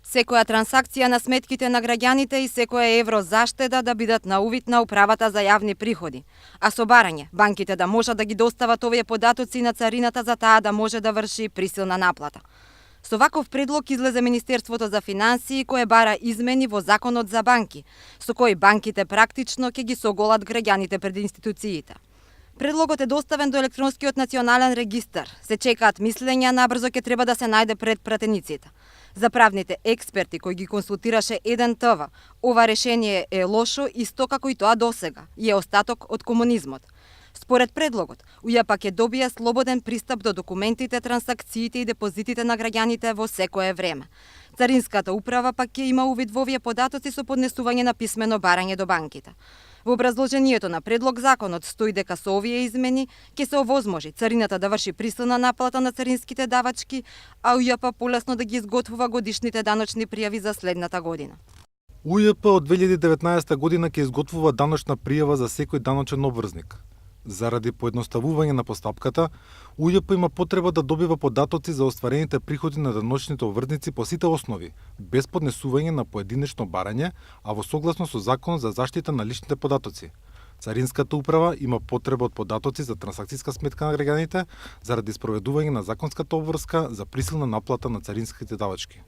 Секоја трансакција на сметките на граѓаните и секоја евро заштеда да бидат на увид на управата за јавни приходи, а со барање банките да можат да ги достават овие податоци на царината за таа да може да врши присилна наплата. Со ваков предлог излезе Министерството за финансии кое бара измени во Законот за банки, со кои банките практично ќе ги соголат граѓаните пред институциите. Предлогот е доставен до електронскиот национален регистар. Се чекаат мислења, набрзо ќе треба да се најде пред пратениците. За правните експерти кои ги консултираше 1ТВ, ова решение е лошо исто како и тоа досега и е остаток од комунизмот. Според предлогот, УЈП ќе добија слободен пристап до документите, трансакциите и депозитите на граѓаните во секое време. Царинската управа пак ќе има увид во овие податоци со поднесување на писмено барање до банките. Во образложението на предлог законот стои дека со овие измени ќе се овозможи царината да врши присилна наплата на царинските давачки, а УЈП полесно да ги изготвува годишните даночни пријави за следната година. УЈП од 2019 година ќе изготвува даночна пријава за секој даночен обврзник. Заради поедноставување на постапката, УЈП има потреба да добива податоци за остварените приходи на даночните обврзници по сите основи, без поднесување на поединечно барање, а во согласно со Законот за заштита на личните податоци. Царинската управа има потреба од податоци за трансакцијска сметка на граѓаните заради спроведување на законската обврска за присилна наплата на царинските давачки.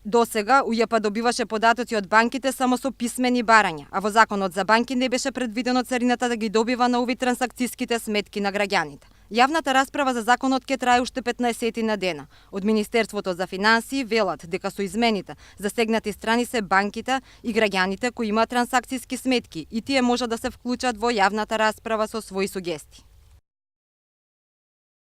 Досега УЈП добиваше податоци од банките само со писмени барања, а во Законот за банки не беше предвидено царината да ги добива на увид трансакцијските сметки на граѓаните. Јавната расправа за законот ќе трае уште 15 на дена. Од Министерството за финансии велат дека со измените засегнати страни се банките и граѓаните кои имаат трансакцијски сметки и тие можат да се вклучат во јавната расправа со своји сугестии.